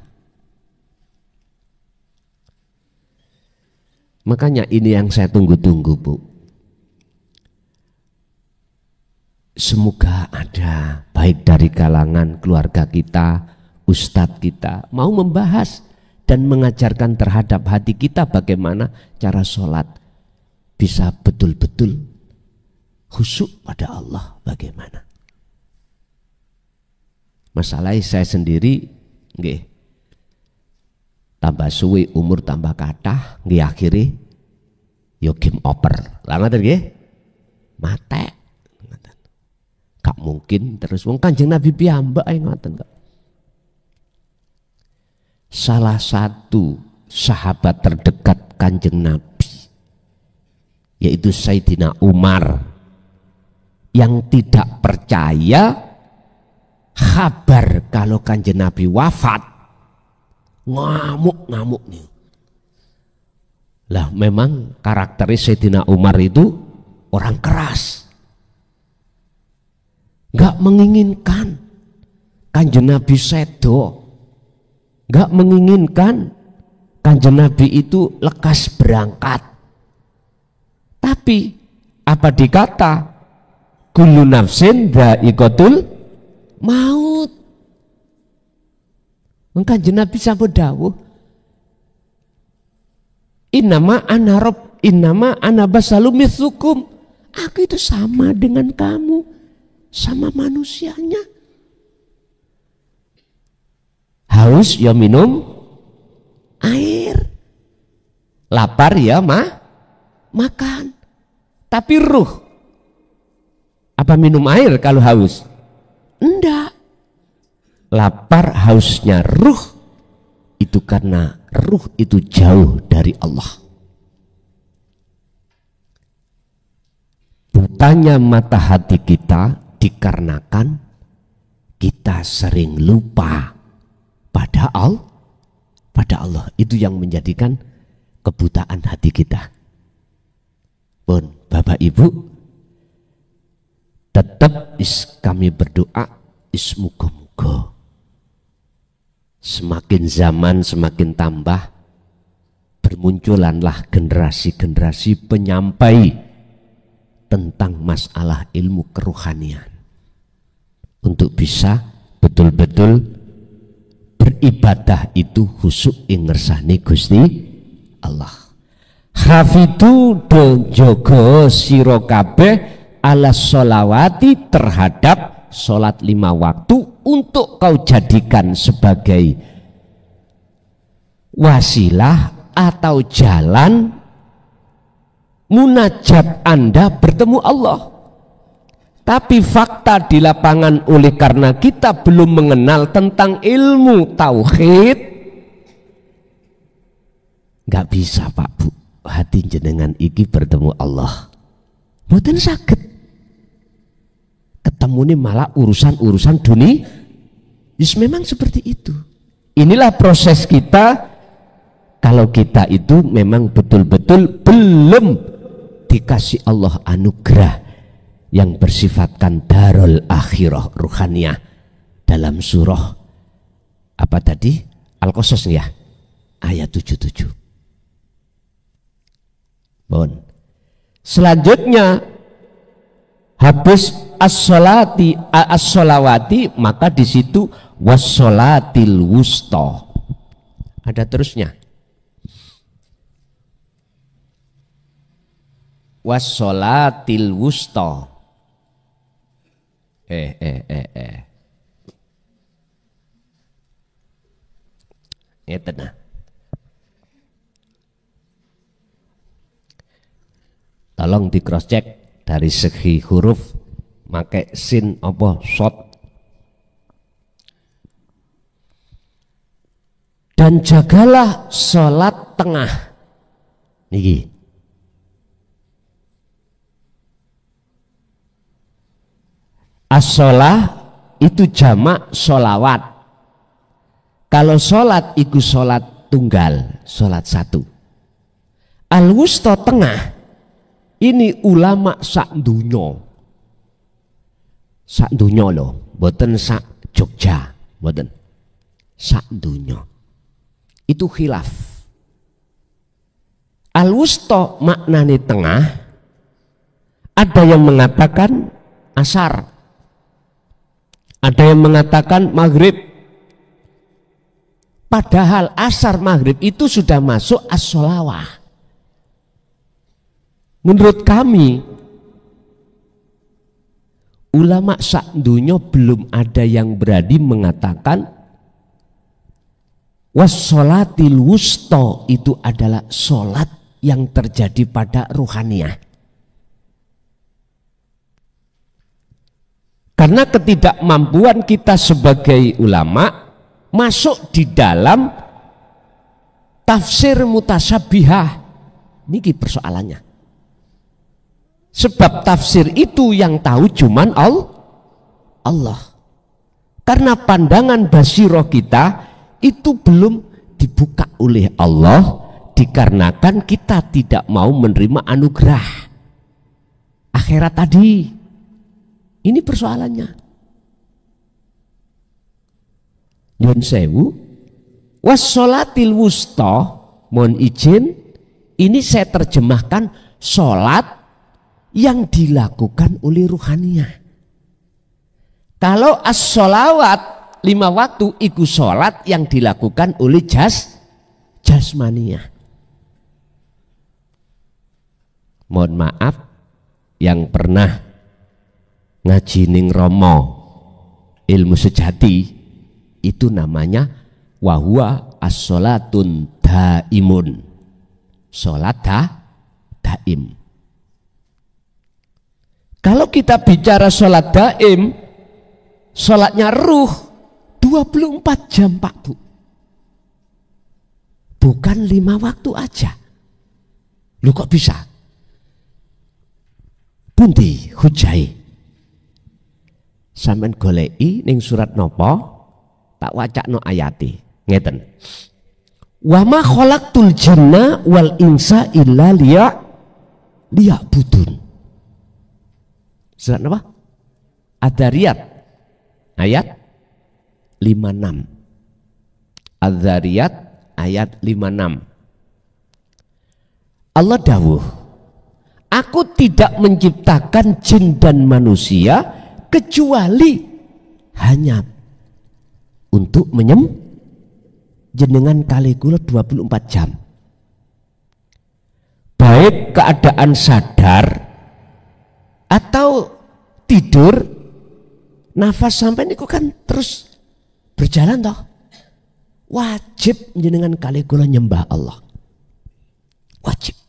Makanya ini yang saya tunggu-tunggu, Bu. Semoga ada baik dari kalangan keluarga kita, ustadz kita mau membahas dan mengajarkan terhadap hati kita bagaimana cara sholat bisa betul-betul khusyuk pada Allah bagaimana. Masalahnya saya sendiri nggih tambah suwi umur tambah kathah nggih akhiri yo game over. Lah ngoten nggih. Mate. Gak mungkin terus wong Kanjeng Nabi piyambak ae ngoten kok. Salah satu sahabat terdekat Kanjeng Nabi yaitu Sayyidina Umar yang tidak percaya kabar kalau Kanjeng Nabi wafat, ngamuk nih. Lah memang karakteris Sayyidina Umar itu orang keras, nggak menginginkan Kanjeng Nabi sedo, nggak menginginkan Kanjeng Nabi itu lekas berangkat. Tapi apa dikata kullu nafsin dha'iqatul maut. Kanjeng Nabi sampun dawuh innama ana basalu mithlukum. Aku itu sama dengan kamu, sama manusianya. Haus ya minum air, lapar ya makan. Tapi ruh apa minum air kalau haus? Enggak. Lapar hausnya ruh itu karena ruh itu jauh dari Allah. Butanya mata hati kita dikarenakan kita sering lupa pada Allah. Itu yang menjadikan kebutaan hati kita. Pun Bapak Ibu, tetap kami berdoa muga-muga semakin zaman semakin tambah bermunculanlah generasi-generasi penyampai tentang masalah ilmu kerohanian untuk bisa betul-betul beribadah itu khusyuk ing ngersani Gusti Allah. Hafidu do jogo sira kabeh ala sholawati terhadap sholat 5 waktu untuk kau jadikan sebagai wasilah atau jalan munajat Anda bertemu Allah. Tapi fakta di lapangan oleh karena kita belum mengenal tentang ilmu tauhid, nggak bisa Pak Bu, hati jenengan iki bertemu Allah. Mboten saged. ketemu nih malah urusan-urusan dunia. Yes, memang seperti itu. Inilah proses kita kalau kita itu memang betul-betul belum dikasih Allah anugerah yang bersifatkan darul akhirah ruhaniyah. Dalam surah apa tadi? Al-Qasas ya, ayat 77. Bon. Selanjutnya habis as-sholawati, maka di situ was-sholatil wusta. Ada terusnya. Was-sholatil wusta. Ya tenang. Tolong di cross check dari segi huruf, pakai sin apa shot. Dan jagalah sholat tengah. Niki. As-sholah itu jamak sholawat. Kalau sholat itu sholat tunggal, sholat satu. Al-wusta tengah. Ini ulama sak dunyo. Sak dunyo loh, boten sak Jogja, boten. Sak dunyo. Itu khilaf. Al-wusta maknane tengah. Ada yang mengatakan asar. Ada yang mengatakan maghrib. Padahal asar maghrib itu sudah masuk as-sholawah. Menurut kami, ulama sak dunyo belum ada yang berani mengatakan was-sholatil wusta itu adalah sholat yang terjadi pada ruhaniyah. Karena ketidakmampuan kita sebagai ulama masuk di dalam tafsir mutasyabihah. Niki persoalannya. Sebab tafsir itu yang tahu cuman Allah. Karena pandangan basiroh kita itu belum dibuka oleh Allah, dikarenakan kita tidak mau menerima anugerah akhirat tadi. Ini persoalannya. Nyun sewu, was-sholatil wusta, mohon izin, ini saya terjemahkan sholat yang dilakukan oleh ruhaniyah. Kalau as-sholawat 5 waktu itu sholat yang dilakukan oleh jasmaniyah. Mohon maaf yang pernah ngaji ning Romo ilmu sejati, itu namanya wahwa as-sholatun daimun, sholat daim. Kalau kita bicara sholat daim, sholatnya ruh 24 jam Pak Bu, bukan 5 waktu aja. Lu kok bisa? Pundi hujai? Sampeyan goleki ning surat nopo? Tak wacakno ayati. Ngeten. Wa ma khalaqtul jinna wal insa illa liya'budun. Surat apa? Ad-Dzariyat ayat 56. Ad-Dzariyat ayat 56. Allah dawuh, aku tidak menciptakan jin dan manusia kecuali hanya untuk jenengan kali kula 24 jam. Baik keadaan sadar atau tidur, nafas sampai niku kan terus berjalan toh. Wajib jenengan kali kula nyembah Allah. Wajib.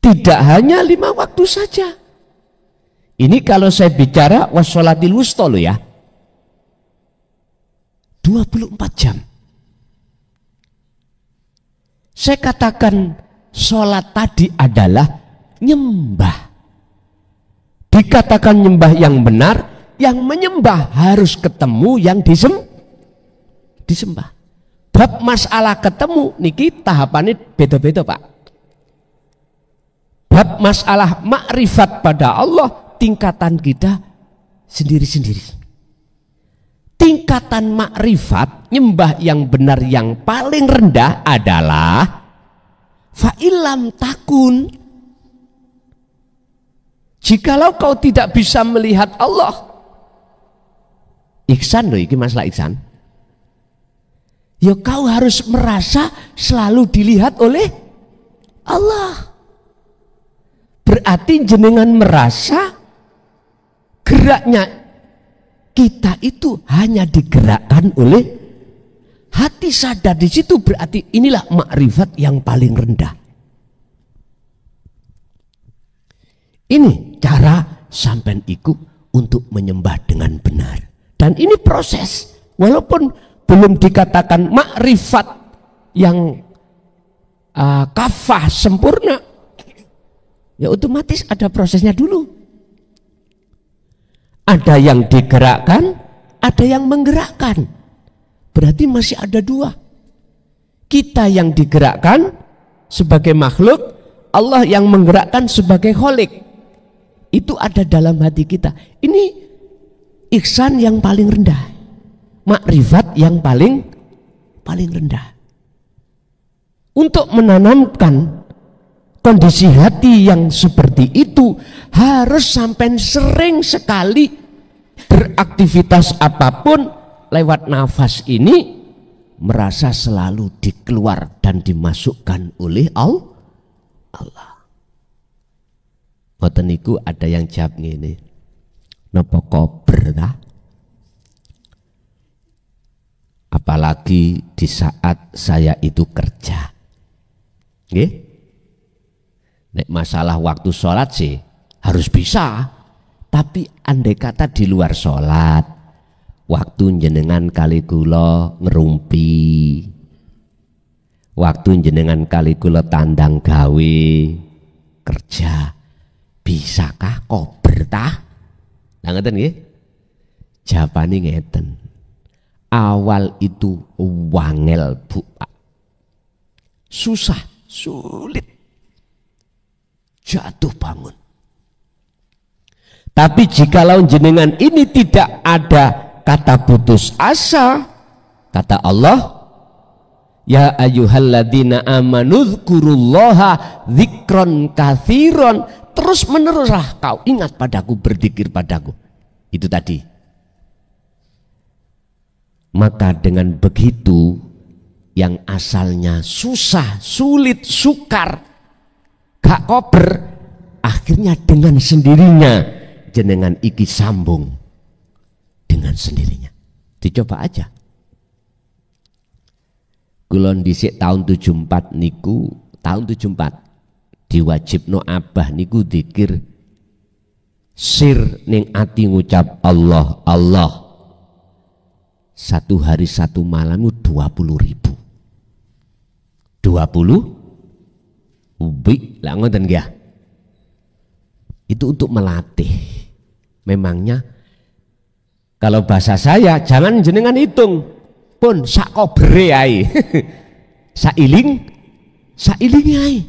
Tidak hanya 5 waktu saja. Ini kalau saya bicara wassolatil wusta lo ya. 24 jam. Saya katakan sholat tadi adalah nyembah. Di dikatakan nyembah yang benar, yang menyembah harus ketemu yang disembah. Bab masalah ketemu niki tahapannya beda-beda, Pak. Bab masalah makrifat pada Allah tingkatan kita sendiri-sendiri. Tingkatan makrifat nyembah yang benar yang paling rendah adalah fa'ilam takun. Jikalau kau tidak bisa melihat Allah, ihsan loh, ini masalah ihsan. Ya kau harus merasa selalu dilihat oleh Allah. Berarti jenengan merasa geraknya kita itu hanya digerakkan oleh hati sadar. Di situ berarti inilah makrifat yang paling rendah. Ini cara sampean ikut untuk menyembah dengan benar. Dan ini proses. Walaupun belum dikatakan makrifat yang kafah sempurna, ya otomatis ada prosesnya dulu. Ada yang digerakkan, ada yang menggerakkan. Berarti masih ada dua. Kita yang digerakkan sebagai makhluk, Allah yang menggerakkan sebagai kholik. Itu ada dalam hati kita. Ini ihsan yang paling rendah, makrifat yang paling rendah. Untuk menanamkan kondisi hati yang seperti itu harus sampai sering sekali beraktivitas apapun lewat nafas ini merasa selalu dikeluar dan dimasukkan oleh Allah. Ngoten niku ada yang jawab ngene. Napa kober ta? Apalagi di saat saya itu kerja. Nggih? Nek masalah waktu sholat sih harus bisa. Tapi andai kata di luar sholat, waktu jenengan kali kula ngerumpi, waktu jenengan kali kula tandang gawe kerja, bisakah kober tah? Nah ngeten nggih? Jawabane ngeten. Awal itu wangel, Bu. Susah, sulit. Jatuh bangun. Tapi jikalau jenengan ini tidak ada kata putus asa, kata Allah, ya ayyuhalladzina amanu dzkurullaha dzikron katsiron, terus meneruslah kau ingat padaku, berzikir padaku. Itu tadi. Maka dengan begitu yang asalnya susah, sulit, sukar, gak kober, akhirnya dengan sendirinya jenengan iki sambung dengan sendirinya. Dicoba aja. Kulon dhisik tahun 74 niku, tahun 74 diwajibno abah niku dzikir sir ning ati ngucap Allah Allah. Satu hari satu malam 20.000. 20 ubi lah ngoten nggih. Itu untuk melatih. Memangnya kalau bahasa saya jangan jenengan hitung pun sak kobere ae. Sailing ae.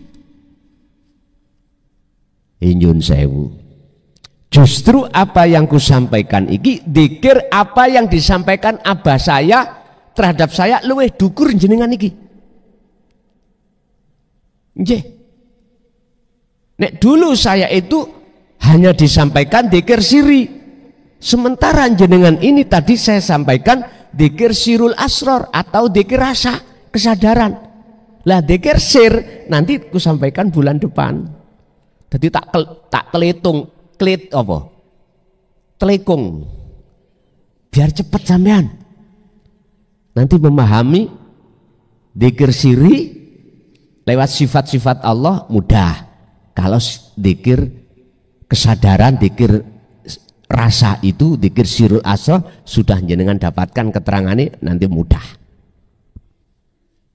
Nyun sewu. Justru apa yang kusampaikan iki dzikir apa yang disampaikan abah saya terhadap saya luwih dukur jenengan iki. Nggih. Nek dulu saya itu hanya disampaikan dzikir siri. Sementara jenengan ini tadi saya sampaikan dzikir sirul asror atau dzikir rasa kesadaran. Lah dzikir sir nanti kusampaikan bulan depan. Jadi tak kelitung telekung biar cepat sampean nanti memahami dzikir siri lewat sifat-sifat Allah mudah. Kalau dzikir kesadaran, dzikir rasa itu, dzikir sirul asra sudah jenengan dapatkan keterangannya nanti mudah.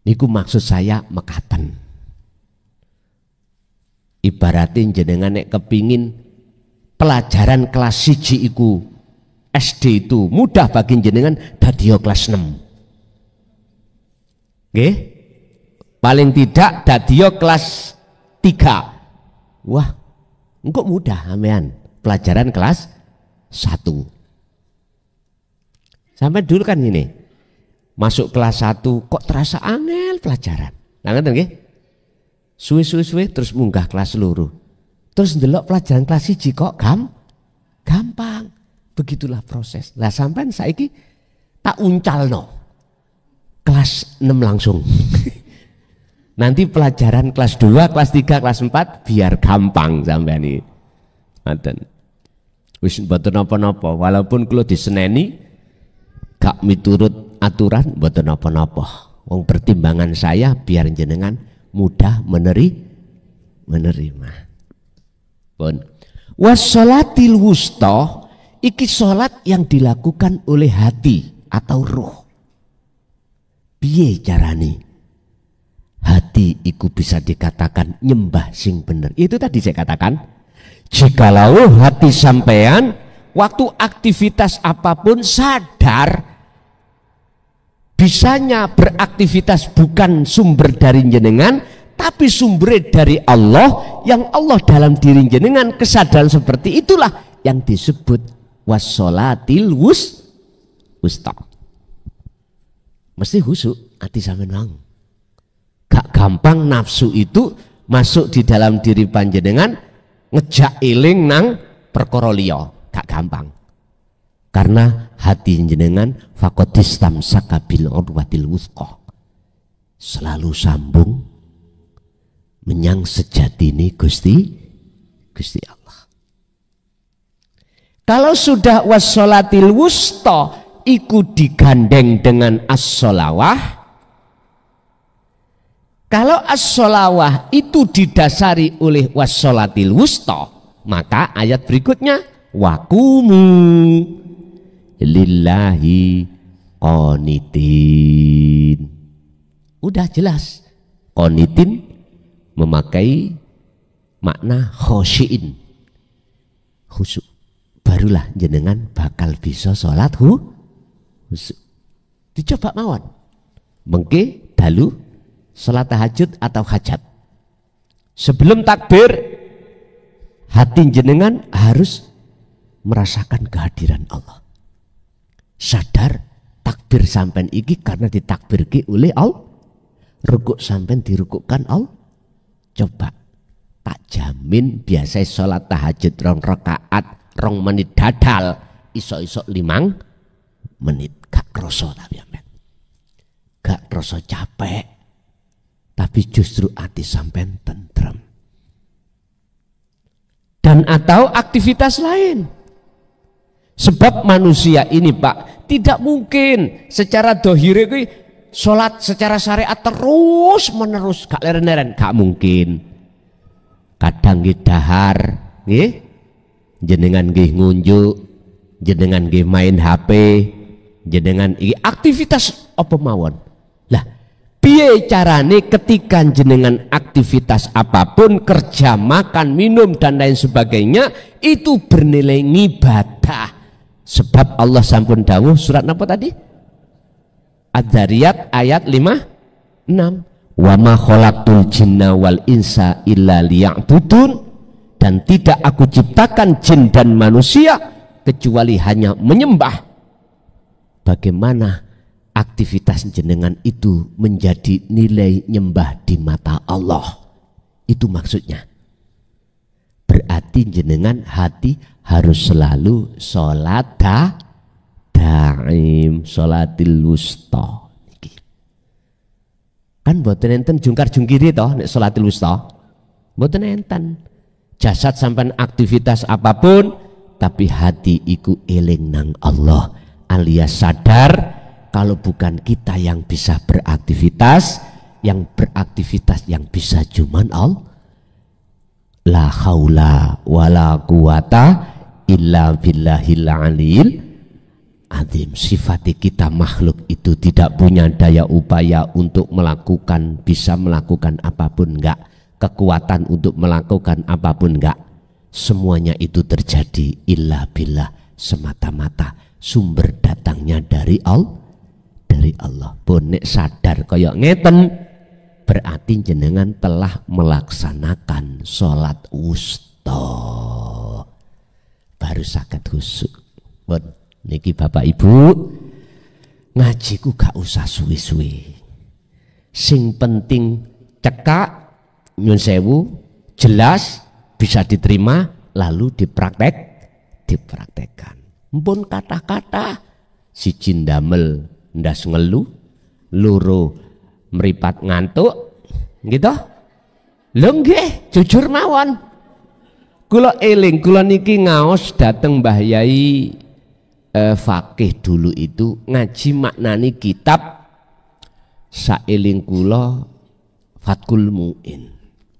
Niku maksud saya mekaten. Ibaratin jenengan nek kepingin pelajaran kelas 1 iku SD itu mudah bagi jenengan dadi kelas 6. Nggih? Paling tidak dadi kelas 3. Wah, engko mudah sampean pelajaran kelas 1. Sampai dulu kan ini masuk kelas 1 kok terasa angel pelajaran. Nah ngoten nggih. Suwe-suwe terus munggah kelas loro. Terus ndelok pelajaran kelas 1 kok gampang. Begitulah proses. Lah sampean saiki tak uncalno. Kelas 6 langsung. Nanti pelajaran kelas 2, kelas 3, kelas 4 biar gampang sampean iki. Ngoten. Wis mboten napa-napa walaupun kula diseneni gak miturut aturan mboten napa-napa. Wong pertimbangan saya biar jenengan mudah menerima. Pun wassalatil wusta iki salat yang dilakukan oleh hati atau ruh. Piye carane? Hati iku bisa dikatakan nyembah sing bener. Itu tadi saya katakan, jikalau hati sampean waktu aktivitas apapun sadar bisanya beraktivitas bukan sumber dari jenengan tapi sumber dari Allah, yang Allah dalam diri jenengan, kesadaran seperti itulah yang disebut wassolatil wusta. Mesti husuk hati sampean wang. Gak gampang nafsu itu masuk di dalam diri panjenengan ngejak eling nang perkara liya, gak gampang. Karena hati jenengan faqatistam sakabil urwatil wuthqa, selalu sambung menyang sejatine Gusti Allah. Kalau sudah wassolatil wusta iku digandeng dengan as-sholawah, kalau as-sholawah itu didasari oleh wassolatil wusta, maka ayat berikutnya waqumu lillahi qanitin. Udah jelas, qanitin memakai makna khosyiin, khusyuk. Barulah jenengan bakal bisa sholat khusyuk. Dicoba mawon mengke dalu sholat tahajud atau hajat, sebelum takbir hati jenengan harus merasakan kehadiran Allah. Sadar takbir sampean iki karena ditakbirke oleh Allah, rukuk sampean dirukukkan Allah. Coba tak jamin biasa sholat tahajud 2 rakaat 2 menit dadal, iso-iso 5 menit gak kroso, tapi gak kroso capek, tapi justru hati sampean tentrem. Dan atau aktivitas lain. Sebab manusia ini Pak tidak mungkin secara dohire kuwi sholat secara syariat terus menerus, gak leren-leren, gak mungkin. Kadang nggih dahar, nggih jenengan nggih ngunjuk, jenengan nggih main HP, jenengan iki aktivitas apa mawon. Lah piye carane ketika jenengan aktivitas apapun, kerja, makan, minum dan lain sebagainya itu bernilai ibadah. Sebab Allah sampun dawuh surat apa tadi? Ad-Dzariyat ayat 5, 6. Wa ma khalaqtul jinna wal insa illa liya'budun, dan tidak aku ciptakan jin dan manusia kecuali hanya menyembah. Bagaimana aktivitas jenengan itu menjadi nilai nyembah di mata Allah? Itu maksudnya. Berarti jenengan hati harus selalu sholat daim, sholatil wusta. Kan mboten enten jungkar-jungkiri toh nek sholatil wusta. Mboten enten. Jasad sampai aktivitas apapun tapi hati iku eling nang Allah, alias sadar kalau bukan kita yang bisa beraktivitas, yang beraktivitas yang bisa cuman Allah. La haula wala quwata illa billahil aliyil azim. Sifat kita makhluk itu tidak punya daya upaya untuk melakukan, bisa melakukan apapun, enggak. Kekuatan untuk melakukan apapun, enggak. semuanya itu terjadi illa billah, semata-mata sumber datangnya dari Allah. Pun nek sadar kaya ngeten, berarti jenengan telah melaksanakan sholat wusta, baru saged khusyuk. Pun niki Bapak Ibu, ngajiku gak usah suwi-suwi, sing penting cekak, nyun sewu, jelas, bisa diterima, lalu dipraktekkan. Mpun kata-kata siji ndamel ndas ngelu, loro meripat ngantuk, gitu. Lho nggih, jujur mawon. Kula eling, kula niki ngaos dateng Mbah Yai Fakih dulu itu ngaji maknani kitab saeling kula Fathul Muin.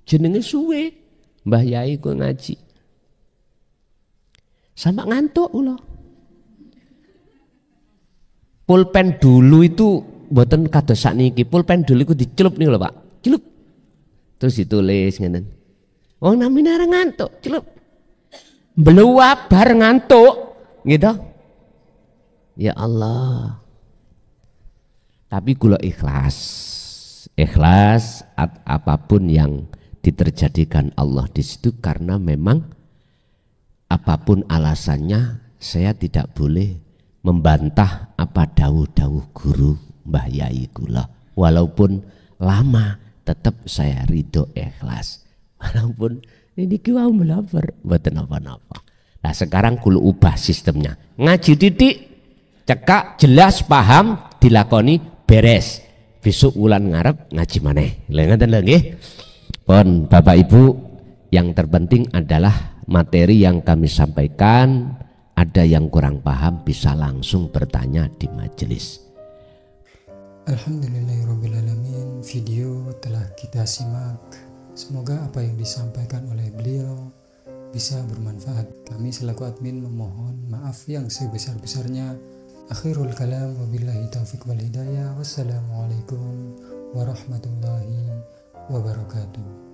Jenenge suwe Mbah Yai ku ngaji. Sama ngantuk kula. Pulpen dulu itu mboten kados sakniki. Pulpen dulu iku dicelup niku lho, Pak. Celup. Terus ditulis ngeten. Wong namine areng ngantuk, celup. Beluap bar ngantuk, gitu. Ya Allah. Tapi kula ikhlas apapun yang diterjadikan Allah di situ, karena memang apapun alasannya saya tidak boleh membantah apa dawuh-dawuh guru Mbah Yai kula. Walaupun lama tetap saya ridho ikhlas. Walaupun ini kiwau melabar mboten apa-apa. Nah sekarang kula ubah sistemnya. Ngaji titik, cekak, jelas, paham, dilakoni, beres. Besok wulan ngarep ngaji maneh. Lha ngoten lho nggih. Pun Bapak Ibu, yang terpenting adalah materi yang kami sampaikan. Ada yang kurang paham bisa langsung bertanya di majelis. Alhamdulillahirrabbilalamin. Video telah kita simak. Semoga apa yang disampaikan oleh beliau bisa bermanfaat. Kami selaku admin memohon maaf yang sebesar-besarnya. Akhirul kalam, wabillahi taufiq wal hidayah. Wassalamualaikum warahmatullahi wabarakatuh.